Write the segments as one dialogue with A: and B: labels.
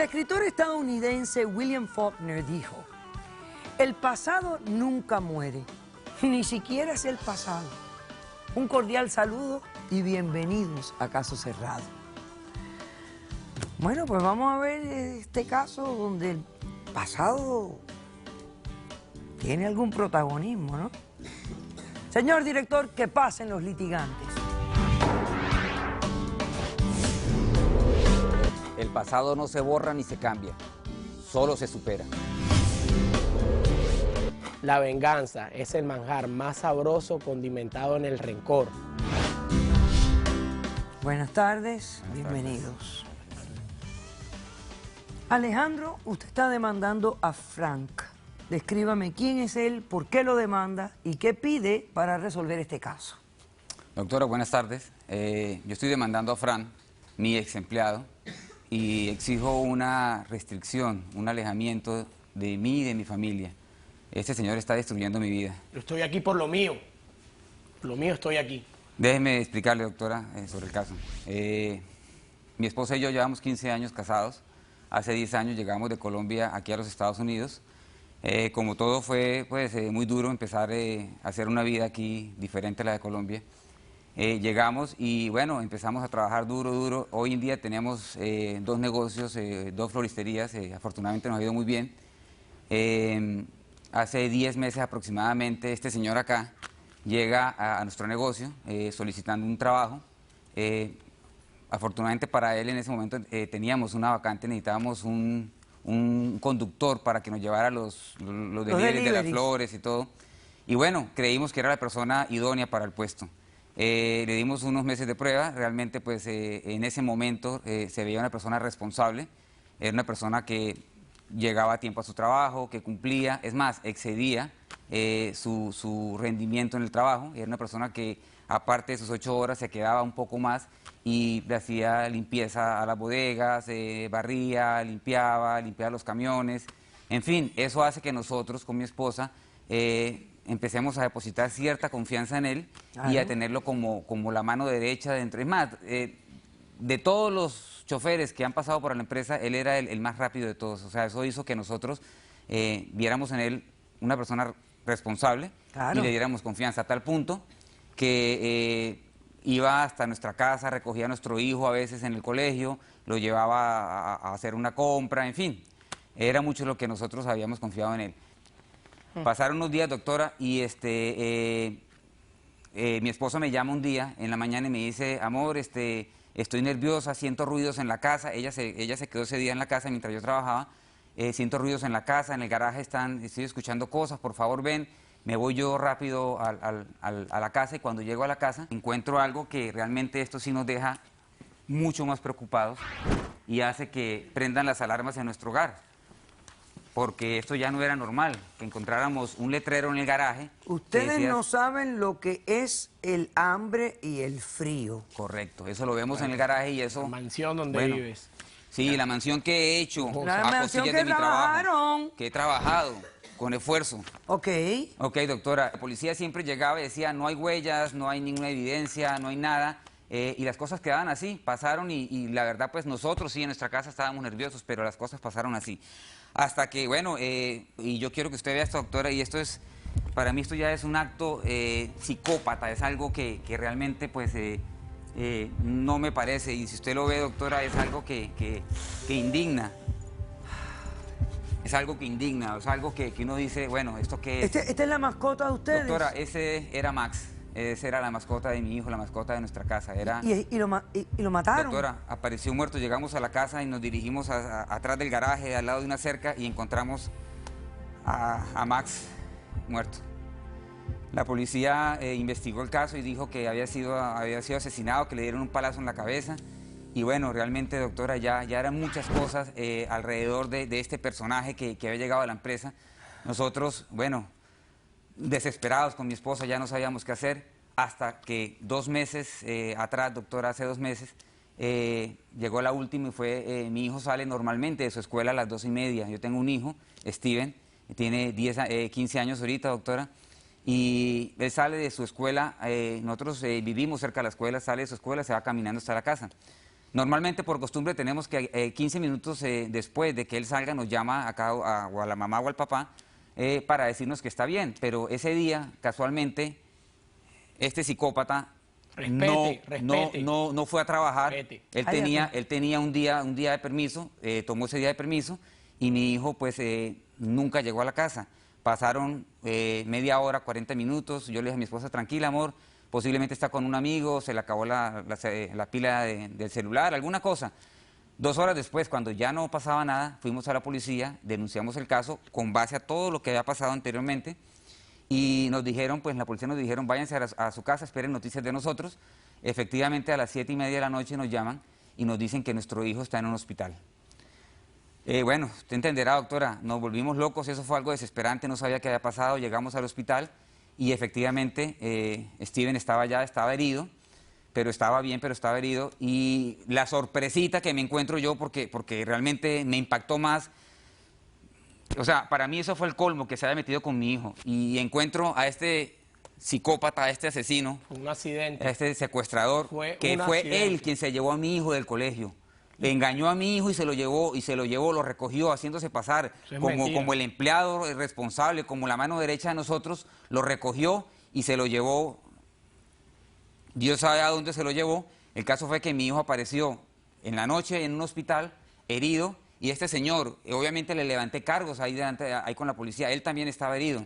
A: escritor estadounidense William Faulkner dijo: el pasado nunca muere, ni siquiera es el pasado. Un cordial saludo y bienvenidos a Caso Cerrado. Bueno, pues vamos a ver este caso donde el pasado tiene algún protagonismo, ¿no? Señor director, que pasen los litigantes.
B: El pasado no se borra ni se cambia, solo se supera.
C: La venganza es el manjar más sabroso condimentado en el rencor.
A: Buenas tardes, bienvenidos. Alejandro, usted está demandando a Frank. Descríbame quién es él, por qué lo demanda y qué pide para resolver este caso.
B: Doctora, buenas tardes. Yo estoy demandando a Fran, mi ex empleado, y exijo una restricción, un alejamiento de mí y de mi familia. Este señor está destruyendo mi vida.
C: Yo estoy aquí por lo mío. Por lo mío estoy aquí.
B: Déjeme explicarle, doctora, sobre el caso. Mi esposa y yo llevamos 15 años casados. Hace 10 años llegamos de Colombia aquí a los Estados Unidos. Como todo fue muy duro empezar a hacer una vida aquí diferente a la de Colombia. Llegamos y bueno, empezamos a trabajar duro. Hoy en día tenemos 2 negocios, 2 floristerías, afortunadamente nos ha ido muy bien. Hace 10 meses aproximadamente este señor acá llega a nuestro negocio solicitando un trabajo. Afortunadamente para él en ese momento teníamos una vacante, necesitábamos un conductor para que nos llevara los deliveries de las flores y todo. Y bueno, creímos que era la persona idónea para el puesto. Le dimos unos meses de prueba, realmente pues en ese momento se veía una persona responsable, era una persona que llegaba a tiempo a su trabajo, que cumplía, es más, excedía su rendimiento en el trabajo, era una persona que aparte de sus 8 horas se quedaba un poco más y le hacía limpieza a las bodegas, barría, limpiaba los camiones, en fin, eso hace que nosotros con mi esposa empecemos a depositar cierta confianza en él y a tenerlo como la mano derecha dentro. Es más, de todos los choferes que han pasado por la empresa, él era el más rápido de todos, o sea, eso hizo que nosotros viéramos en él una persona responsable y le diéramos confianza a tal punto que iba hasta nuestra casa, recogía a nuestro hijo a veces en el colegio, lo llevaba a hacer una compra, en fin, era mucho lo que nosotros habíamos confiado en él. Pasaron unos días, doctora, y mi esposo me llama un día en la mañana y me dice: amor, estoy nerviosa, siento ruidos en la casa. Ella se quedó ese día en la casa mientras yo trabajaba. Siento ruidos en la casa, en el garaje estoy escuchando cosas, por favor ven. Me voy yo rápido a la casa y cuando llego a la casa encuentro algo que realmente esto sí nos deja mucho más preocupados y hace que prendan las alarmas en nuestro hogar. Porque esto ya no era normal, que encontráramos un letrero en el garaje.
A: Ustedes no saben lo que es el hambre y el frío.
B: Correcto, eso lo vemos en el garaje y eso...
C: La mansión donde vives.
B: Sí, la mansión que he hecho,
A: la mansión que trabajaron.
B: Que he trabajado con esfuerzo.
A: Ok,
B: doctora, la policía siempre llegaba y decía: no hay huellas, no hay ninguna evidencia, no hay nada. Y las cosas quedaban así, pasaron y la verdad pues nosotros sí en nuestra casa estábamos nerviosos, pero las cosas pasaron así. Hasta que, bueno, y yo quiero que usted vea esto, doctora, y esto es, para mí esto ya es un acto psicópata, es algo que realmente pues no me parece, y si usted lo ve, doctora, es algo que indigna. Es algo que indigna, es algo que uno dice, bueno, ¿esto qué es?
A: ¿Esta es la mascota de ustedes?
B: Doctora, ese era Max. Esa era la mascota de mi hijo, la mascota de nuestra casa.
A: ¿Y lo mataron?
B: Doctora, apareció muerto. Llegamos a la casa y nos dirigimos atrás del garaje, al lado de una cerca, y encontramos a Max muerto. La policía investigó el caso y dijo que había sido asesinado, que le dieron un palazo en la cabeza. Y bueno, realmente, doctora, ya eran muchas cosas alrededor de este personaje que había llegado a la empresa. Nosotros, bueno, desesperados con mi esposa, ya no sabíamos qué hacer, hasta que 2 meses atrás, doctora, hace 2 meses, llegó la última y fue, mi hijo sale normalmente de su escuela a las 2:30. Yo tengo un hijo, Steven, tiene 15 años ahorita, doctora, y él sale de su escuela, nosotros vivimos cerca de la escuela, sale de su escuela, se va caminando hasta la casa. Normalmente por costumbre tenemos que 15 minutos después de que él salga nos llama acá o a la mamá o al papá para decirnos que está bien, pero ese día casualmente este psicópata no fue a trabajar. Él tenía un día de permiso, tomó ese día de permiso y mi hijo pues nunca llegó a la casa. Pasaron media hora, 40 minutos, yo le dije a mi esposa, tranquila amor, posiblemente está con un amigo, se le acabó la pila del celular, alguna cosa. 2 horas después, cuando ya no pasaba nada, fuimos a la policía, denunciamos el caso con base a todo lo que había pasado anteriormente y nos dijeron, pues la policía nos dijeron, váyanse a su casa, esperen noticias de nosotros. Efectivamente, a las 7:30 de la noche nos llaman y nos dicen que nuestro hijo está en un hospital. Bueno, usted entenderá, doctora, nos volvimos locos, eso fue algo desesperante, no sabía qué había pasado, llegamos al hospital y efectivamente Steven estaba allá, estaba herido, pero estaba bien, pero estaba herido. Y la sorpresita que me encuentro yo, porque realmente me impactó más, o sea, para mí eso fue el colmo, que se haya metido con mi hijo. Y encuentro a este psicópata, a este asesino,
C: un accidente,
B: a este secuestrador, que fue él quien se llevó a mi hijo del colegio. Le engañó a mi hijo y se lo llevó, lo recogió haciéndose pasar como el empleado responsable, como la mano derecha de nosotros, lo recogió y se lo llevó. Dios sabe a dónde se lo llevó. El caso fue que mi hijo apareció en la noche en un hospital, herido, y este señor, obviamente le levanté cargos ahí con la policía, él también estaba herido.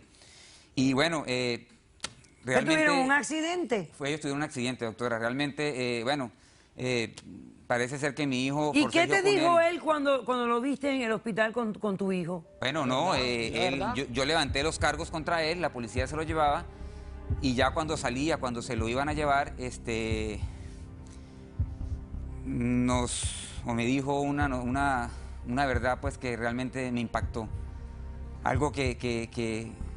B: Y bueno, realmente...
A: ¿Tuvieron un accidente?
B: Ellos tuvieron un accidente, doctora. Realmente, bueno, parece ser que mi hijo...
A: ¿Y qué te dijo él cuando lo viste en el hospital con tu hijo?
B: Bueno, no, yo levanté los cargos contra él, la policía se lo llevaba, y ya cuando salía, cuando se lo iban a llevar, me dijo una verdad pues que realmente me impactó. Algo que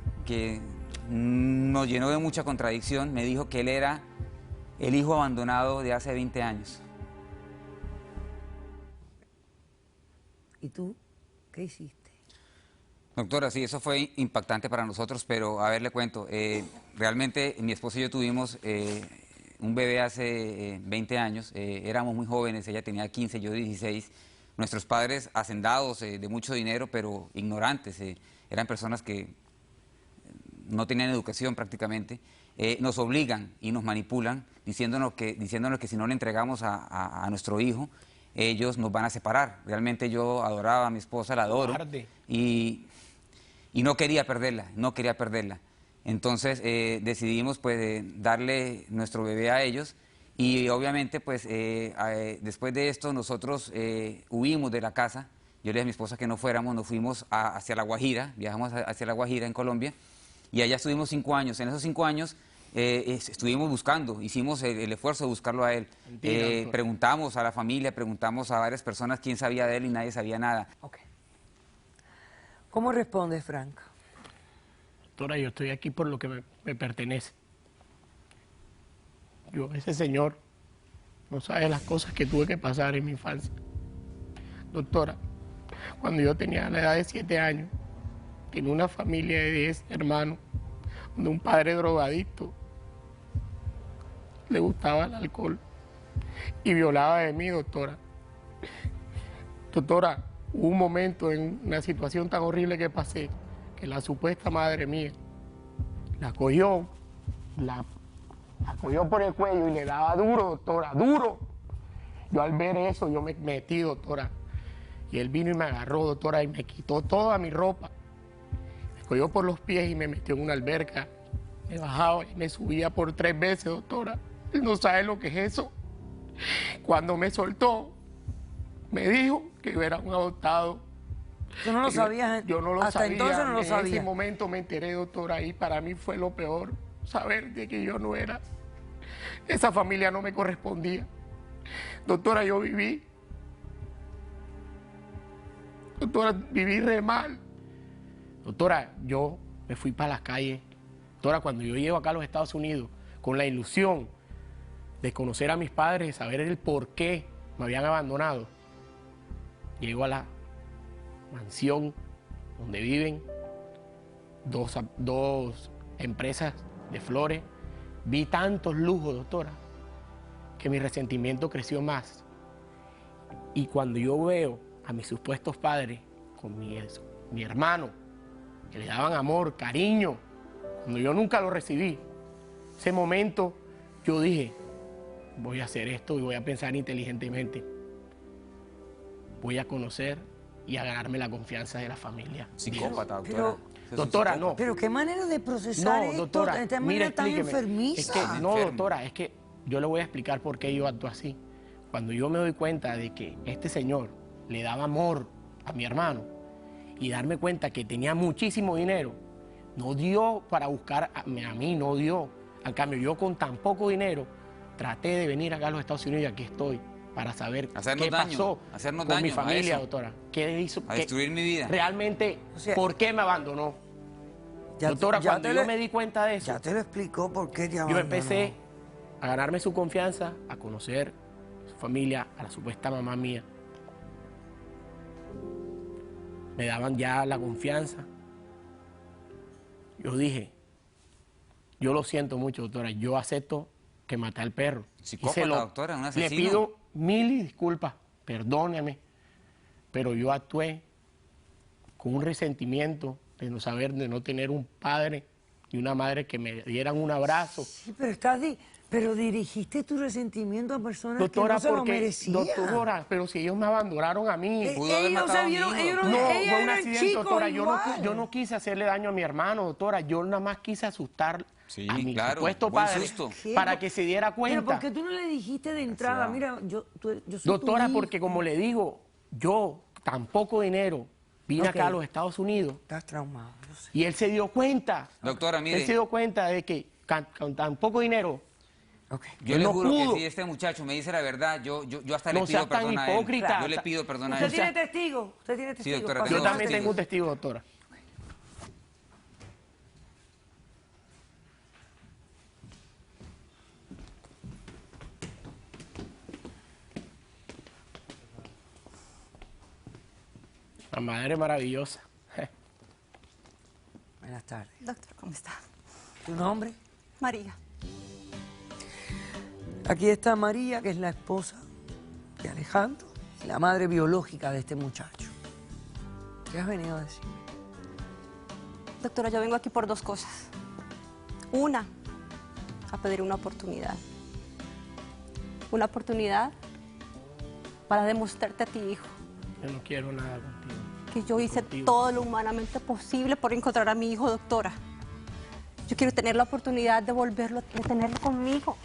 B: nos llenó de mucha contradicción. Me dijo que él era el hijo abandonado de hace 20 años.
A: ¿Y tú qué hiciste?
B: Doctora, sí, eso fue impactante para nosotros, pero a ver, le cuento. Realmente mi esposa y yo tuvimos un bebé hace 20 años. Éramos muy jóvenes, ella tenía 15, yo 16. Nuestros padres hacendados, de mucho dinero, pero ignorantes. Eran personas que no tenían educación prácticamente. Nos obligan y nos manipulan diciéndonos que si no le entregamos a nuestro hijo, ellos nos van a separar. Realmente yo adoraba a mi esposa, la adoro, y no quería perderla, Entonces decidimos pues darle nuestro bebé a ellos y obviamente pues después de esto nosotros huimos de la casa. Yo le dije a mi esposa que no fuéramos, nos fuimos hacia La Guajira, viajamos hacia La Guajira en Colombia y allá estuvimos 5 años. En esos 5 años estuvimos buscando, hicimos el esfuerzo de buscarlo a él. Preguntamos a la familia, preguntamos a varias personas quién sabía de él y nadie sabía nada.
A: Okay. ¿Cómo respondes, Frank?
C: Doctora, yo estoy aquí por lo que me pertenece. Ese señor no sabe las cosas que tuve que pasar en mi infancia. Doctora, cuando yo tenía la edad de 7 años, tenía una familia de 10 hermanos, donde un padre drogadicto le gustaba el alcohol y violaba de mí, doctora. Doctora, hubo un momento en una situación tan horrible que pasé, que la supuesta madre mía la cogió por el cuello y le daba duro, doctora, duro. Yo al ver eso, yo me metí, doctora, y él vino y me agarró, doctora, y me quitó toda mi ropa. Me cogió por los pies y me metió en una alberca. Me bajaba y me subía por 3 veces, doctora. Él no sabe lo que es eso. Cuando me soltó, me dijo que yo era un adoptado.
A: ¿Tú no lo sabías?
C: Yo no lo
A: hasta
C: sabía.
A: Entonces no lo sabía.
C: En ese momento me enteré, doctora, y para mí fue lo peor, saber de que yo no era. Esa familia no me correspondía. Doctora, yo viví. Doctora, viví re mal. Doctora, yo me fui para las calles. Doctora, cuando yo llego acá a los Estados Unidos, con la ilusión de conocer a mis padres, de saber el por qué me habían abandonado, llego a la mansión donde viven dos empresas de flores. Vi tantos lujos, doctora, que mi resentimiento creció más. Y cuando yo veo a mis supuestos padres con mi hermano, que le daban amor, cariño, cuando yo nunca lo recibí, ese momento yo dije, voy a hacer esto y voy a pensar inteligentemente. Voy a conocer y a ganarme la confianza de la familia.
B: Psicópata, doctora.
A: Pero,
C: doctora, no.
A: Pero qué manera de procesar
C: No, doctora,
A: esto, de
C: mire,
A: manera tan
C: explíqueme.
A: enfermiza.
C: Es que, no, doctora, es que yo le voy a explicar por qué yo actúo así. Cuando yo me doy cuenta de que este señor le daba amor a mi hermano y darme cuenta que tenía muchísimo dinero, no dio para buscar a mí, no dio. Al cambio, yo con tan poco dinero traté de venir acá a los Estados Unidos y aquí estoy para saber qué pasó con mi familia, doctora. ¿Qué hizo?
B: A destruir mi vida.
C: Realmente,
A: O sea,
C: ¿por qué me abandonó? Doctora, cuando yo me di cuenta de eso,
A: ya te lo explicó por qué te abandonó.
C: yo empecé a ganarme su confianza, a conocer su familia, a la supuesta mamá mía. Me daban ya la confianza. Yo dije, yo lo siento mucho, doctora, yo acepto que maté al perro.
B: Psicópata, doctora, un asesino.
C: Le pido mil disculpas, perdóneme, pero yo actué con un resentimiento de no saber, de no tener un padre y una madre que me dieran un abrazo.
A: Sí, pero pero dirigiste tu resentimiento a personas
C: Doctora,
A: que no se lo
C: porque,
A: merecían.
C: doctora, pero si ellos me abandonaron a mí.
B: Pudo haber
A: ellos
B: matado
A: se
B: a mi
A: vieron,
B: hijo.
A: ellos
C: No,
A: ellos
C: fue un
A: eran
C: accidente,
A: chicos
C: doctora.
A: igual.
C: Yo no quise hacerle daño a mi hermano, doctora. Yo nada más quise asustar
B: Sí,
C: a mi
B: claro,
C: supuesto
B: buen
C: padre
B: susto.
A: ¿Qué?
C: para que se diera cuenta.
A: Pero ¿por qué tú no le dijiste de entrada? Mira, yo soy
C: Doctora,
A: tu hijo.
C: porque como le digo, yo tan poco dinero vine
A: Ok.
C: acá a los Estados Unidos
A: Estás traumado, yo sé.
C: y él se dio cuenta.
B: Doctora, mire.
C: Él se dio cuenta de que con tan poco dinero
A: Ok.
B: Yo
C: Él
B: le
C: no
B: juro
C: pudo.
B: que si este muchacho me dice la verdad, yo hasta
C: No
B: le pido
C: seas tan
B: perdón a él.
C: hipócrita.
B: Yo le pido perdón a
A: ¿Usted
B: él.
A: tiene testigo? ¿Usted tiene testigo?
B: doctora,
A: Pásame
C: yo
B: tengo
C: también
B: testigos.
C: tengo un testigo, doctora. La madre maravillosa.
A: Buenas tardes.
D: Doctor, ¿cómo está?
A: ¿Tu nombre?
D: María.
A: Aquí está María, que es la esposa de Alejandro, y la madre biológica de este muchacho. ¿Qué has venido a decir?
D: Doctora, yo vengo aquí por dos cosas. Una, a pedir una oportunidad. Una oportunidad para demostrarte a ti, hijo,
C: Yo no quiero nada contigo.
D: que yo hice
C: Contigo.
D: todo lo humanamente posible por encontrar a mi hijo, doctora. Yo quiero tener la oportunidad de volverlo, de tenerlo conmigo.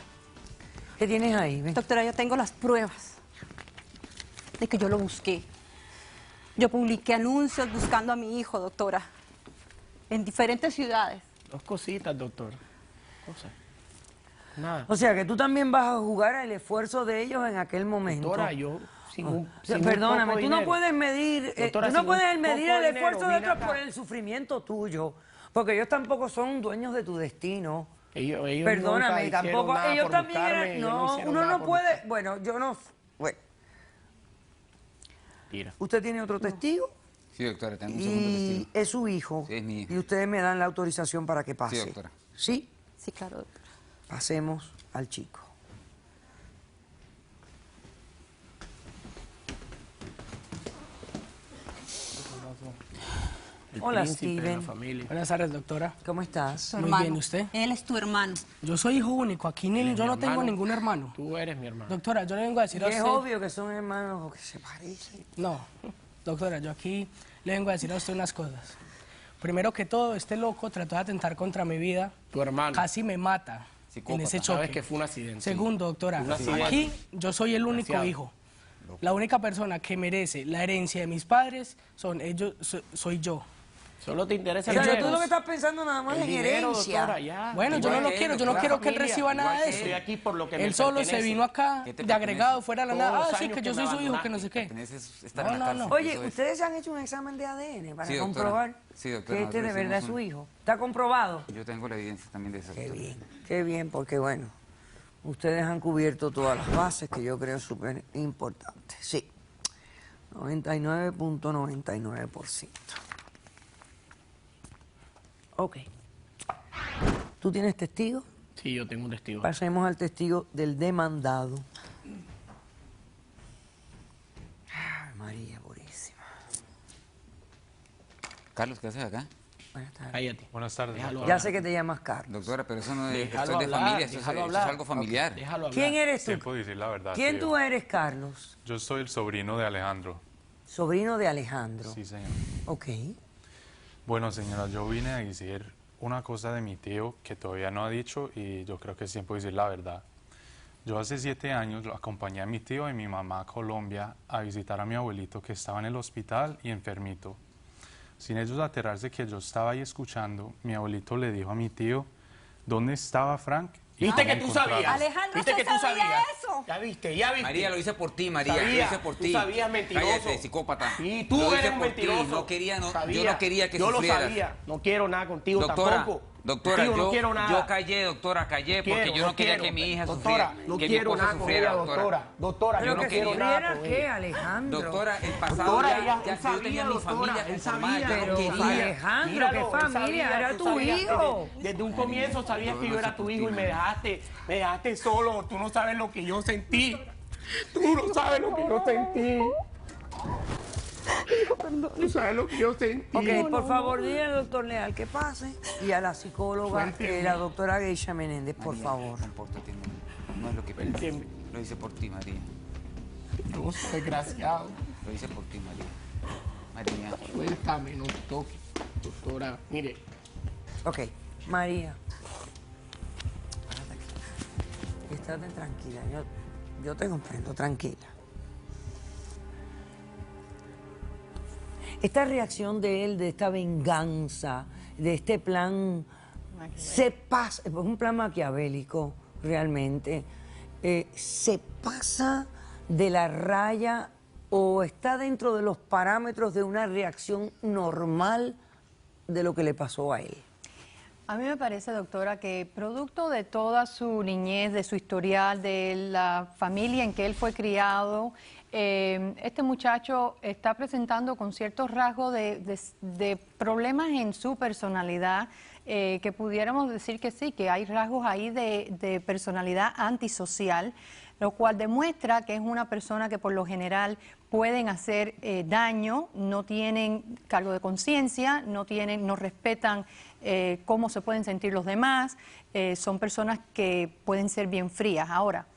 A: ¿Qué tienes ahí? Ven.
D: Doctora, yo tengo las pruebas de que yo lo busqué. Yo publiqué anuncios buscando a mi hijo, doctora, en diferentes ciudades.
C: Dos cositas, doctor. Cosas. Nada.
A: O sea, que tú también vas a jugar al esfuerzo de ellos en aquel momento.
C: Doctora, yo sin un,
A: O sea,
C: sin un
A: perdóname,
C: poco
A: tú no
C: dinero.
A: puedes medir,
C: Doctora,
A: tú no
C: sin
A: puedes
C: un
A: medir
C: poco
A: el
C: de
A: esfuerzo
C: dinero,
A: de
C: vine
A: otros
C: acá.
A: por el sufrimiento tuyo, porque ellos tampoco son dueños de tu destino.
C: Ellos
A: Perdóname,
C: nunca hicieron
A: tampoco,
C: nada
A: ellos
C: por
A: también
C: buscarme,
A: eran,
C: ellos
A: no,
C: hicieron
A: uno
C: nada
A: no
C: por
A: puede,
C: buscarme.
A: bueno, yo no, bueno,
C: Tira.
A: usted tiene otro testigo
B: Sí, doctora, tengo un segundo
A: y
B: testigo.
A: es su hijo,
B: Sí, es mi hijo.
A: y ustedes me dan la autorización para que pase.
B: Sí, doctora.
A: ¿Sí?
D: Sí, claro, doctora.
A: Pasemos al chico.
C: El
A: Hola,
C: príncipe de la
A: Steven.
C: familia.
E: Buenas tardes, doctora.
A: ¿Cómo estás?
D: Tu
E: Muy
D: hermano.
E: bien, ¿y usted?
D: Él es tu hermano.
E: Yo soy hijo único. Aquí
C: Él es
E: yo
C: mi
E: no tengo
C: hermano.
E: ningún hermano.
C: Tú eres mi hermano.
E: Doctora, yo le vengo a decir a
A: Y es
E: usted...
A: obvio que son hermanos porque se parecen.
E: No, doctora, yo aquí le vengo a decir a usted unas cosas. Primero que todo, este loco trató de atentar contra mi vida.
C: Tu hermano.
E: Casi me mata
B: Psicópata.
E: en ese choque.
C: Sabes que fue un accidente.
E: Segundo, doctora,
C: Un accidente.
E: aquí yo soy el único
C: Desgraciado.
E: hijo. La única persona que merece la herencia de mis padres son ellos, soy yo.
C: Solo te interesa
A: O
C: el
A: sea,
C: dinero.
A: tú lo que estás pensando nada más
C: El
A: en
C: dinero,
A: herencia.
C: doctora, ya.
E: Bueno, yo no
C: Igual
E: lo
C: que
E: quiero,
C: él,
E: yo no
C: doctora,
E: quiero que él
C: familia,
E: reciba nada
C: igual
E: de
C: que
E: eso.
C: estoy aquí por lo que me
E: Él solo se
C: pertenece.
E: vino acá
B: ¿Qué te
E: de agregado
B: pertenece?
E: fuera de la
C: Todos
E: nada.
C: los
E: Ah, sí,
C: años
E: que
C: que
E: yo
C: me
E: soy su hijo,
C: abandonaste.
E: que no sé qué.
B: Perteneces estar
E: No,
B: en la
E: no,
B: cárcel.
E: no.
B: eso
A: Oye,
B: es.
A: ustedes han hecho un examen de ADN para
B: Sí, doctora.
A: comprobar
B: Sí, doctora,
A: que este de
B: nosotros
A: verdad es
B: hicimos
A: su
B: un-
A: hijo. ¿Está comprobado?
B: Yo tengo la evidencia también de eso.
A: Qué bien, porque bueno, ustedes han cubierto todas las bases que yo creo súper importantes. Sí, 99.99%. Ok. ¿Tú tienes testigo?
C: Sí, yo tengo un testigo.
A: Pasemos al testigo del demandado.
B: Carlos, ¿qué haces acá?
A: Buenas tardes.
E: Cállate.
F: Buenas tardes.
E: Déjalo
A: Ya
E: hablar.
A: sé que te llamas Carlos.
B: Doctora, pero eso no es,
E: Déjalo
B: esto es de
E: hablar,
B: familia, esto
E: déjalo
B: es
E: hablar.
B: algo familiar.
E: Déjalo hablar.
A: ¿Quién eres tú?
F: Tiempo de decir la verdad.
A: ¿Quién
F: tío.
A: tú eres, Carlos?
F: Yo soy el sobrino de Alejandro.
A: Sobrino de Alejandro.
F: Sí, señor.
A: Ok.
F: Bueno, señora, yo vine a decir una cosa de mi tío que todavía no ha dicho y yo creo que es tiempo de decir la verdad. Yo hace 7 años lo acompañé a mi tío y mi mamá a Colombia a visitar a mi abuelito que estaba en el hospital y enfermito. Sin ellos aterrarse que yo estaba ahí escuchando, mi abuelito le dijo a mi tío dónde estaba Frank. y
E: ¿Viste
F: cómo
E: que tú
F: encontrarlo.
E: sabías?
D: Alejandro,
E: ¿Viste
D: ¿usted
E: que tú
D: sabía
E: sabías?
D: eso?
E: Ya viste.
B: María, lo hice por ti, María,
E: Sabía,
B: lo hice por
E: tú
B: ti.
E: sabías, mentiroso.
B: Cállate, psicópata.
E: Sí, tú
B: Lo hice
E: eres un
B: por ti,
E: mentiroso.
B: no quería, yo
E: Sabía.
B: no quería que
E: yo
B: sufrieras.
E: Yo lo sabía. No quiero nada contigo
B: Doctora,
E: tampoco.
B: doctora,
E: Contigo no quiero nada.
B: yo callé, doctora, callé, porque yo no quería que mi hija
E: doctora,
B: sufriera,
E: no
B: que mi
E: quiero
B: esposa
E: nada con
B: sufriera,
E: ella, doctora. Doctora,
A: ¿Pero
E: yo no
A: que
E: quiero nada
A: sufriera
E: con
A: qué,
E: ella.
A: Alejandro?
B: Doctora, el pasado
E: Doctora,
B: ya,
E: ella-
B: ya
E: él
B: yo
E: sabía,
B: tenía mi
E: doctora,
B: familia
E: él
B: conformada,
E: sabía,
B: ya no
A: pero
B: quería.
A: Alejandro,
E: Míralo,
A: ¿qué
E: él
A: familia?
E: sabía,
A: Era
E: tú
A: tu
E: sabías,
A: hijo.
E: Desde un comienzo sabías
B: Yo
E: que
B: no
E: yo
B: sé
E: era tu
B: por
E: hijo
B: ti,
E: y me
B: María.
E: dejaste solo. Tú no sabes lo que yo sentí. Tú no sabes lo que yo sentí. Tú sabes lo que yo sentí.
A: Ok, por favor, dile al doctor Leal que pase y a la psicóloga,
E: Cuénteme.
A: la doctora Geisha Menéndez, por
B: María,
A: favor.
B: No importa, no es lo que piensas.
E: Cuénteme.
B: Lo hice por ti, María.
E: Yo soy desgraciado.
B: Lo hice por ti, María. María.
E: Suéltame, no toques. Doctora, mire.
A: Ok, María. Párate aquí. Estate tranquila, yo te comprendo, tranquila. Esta reacción de él, de esta venganza, de este plan, se pasa, es un plan maquiavélico realmente, se pasa de la raya o está dentro de los parámetros de una reacción normal de lo que le pasó a él.
G: A mí me parece, doctora, que producto de toda su niñez, de su historial, de la familia en que él fue criado, este muchacho está presentando con ciertos rasgos de problemas en su personalidad, que pudiéramos decir que sí, que hay rasgos ahí de personalidad antisocial, lo cual demuestra que es una persona que por lo general pueden hacer daño, no tienen cargo de conciencia, no respetan cómo se pueden sentir los demás, son personas que pueden ser bien frías. Ahora,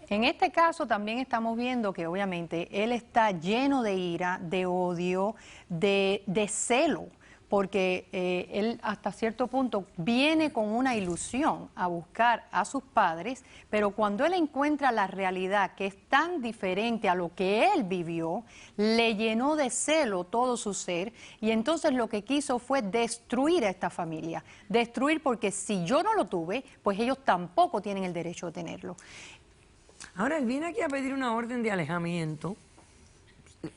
G: en este caso también estamos viendo que obviamente él está lleno de ira, de odio, de celo, porque él hasta cierto punto viene con una ilusión a buscar a sus padres, pero cuando él encuentra la realidad que es tan diferente a lo que él vivió, le llenó de celo todo su ser y entonces lo que quiso fue destruir a esta familia, destruir porque si yo no lo tuve, pues ellos tampoco tienen el derecho de tenerlo.
A: Ahora, él viene aquí a pedir una orden de alejamiento,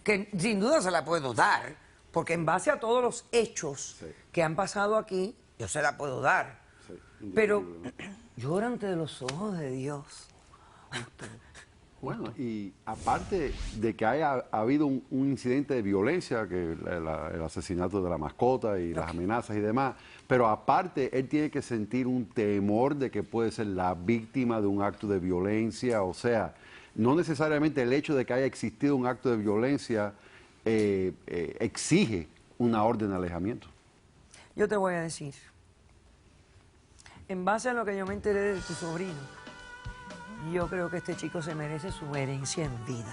A: que sin duda se la puedo dar, porque en base a todos los hechos que han pasado aquí, yo se la puedo dar. Pero llora ante los ojos de Dios.
H: Bueno, y aparte de que haya habido un incidente de violencia, que el asesinato de la mascota y las amenazas y demás, pero aparte él tiene que sentir un temor de que puede ser la víctima de un acto de violencia, o sea, no necesariamente el hecho de que haya existido un acto de violencia exige una orden de alejamiento.
A: Yo te voy a decir, en base a lo que yo me enteré de tu sobrino, yo creo que este chico se merece su herencia en vida.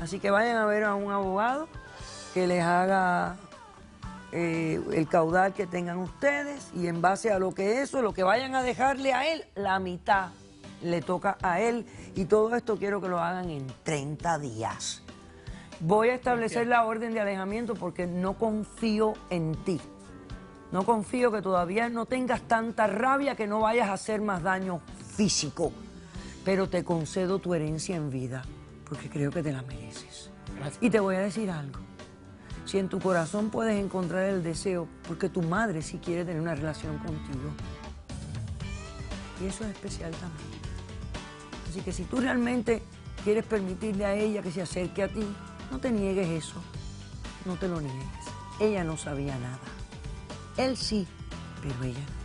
A: Así que vayan a ver a un abogado que les haga el caudal que tengan ustedes y en base a lo que lo que vayan a dejarle a él, la mitad le toca a él y todo esto quiero que lo hagan en 30 días. Voy a establecer la orden de alejamiento porque no confío en ti. No confío que todavía no tengas tanta rabia que no vayas a hacer más daño físico, pero te concedo tu herencia en vida, porque creo que te la mereces.
E: Gracias.
A: Y te voy a decir algo, si en tu corazón puedes encontrar el deseo, porque tu madre sí quiere tener una relación contigo, y eso es especial también. Así que si tú realmente quieres permitirle a ella que se acerque a ti, no te niegues eso, no te lo niegues. Ella no sabía nada, él sí, pero ella no.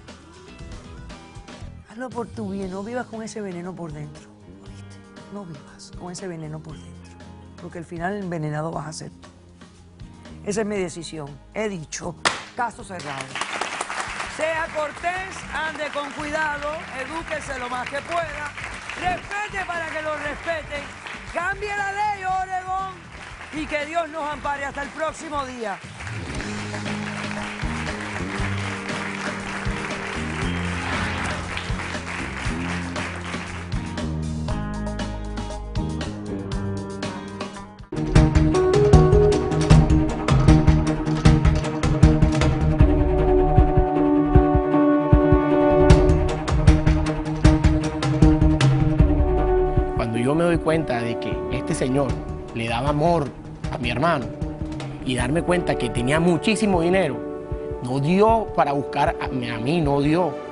A: Hazlo por tu bien, no vivas con ese veneno por dentro, ¿oíste? No vivas con ese veneno por dentro, porque al final el envenenado vas a ser tú. Esa es mi decisión. He dicho, caso cerrado. Sea cortés, ande con cuidado, edúquese lo más que pueda, respete para que lo respeten, cambie la ley, Oregón, y que Dios nos ampare hasta el próximo día.
C: Yo me doy cuenta de que este señor le daba amor a mi hermano y darme cuenta que tenía muchísimo dinero, no dio para buscar a mí, no dio.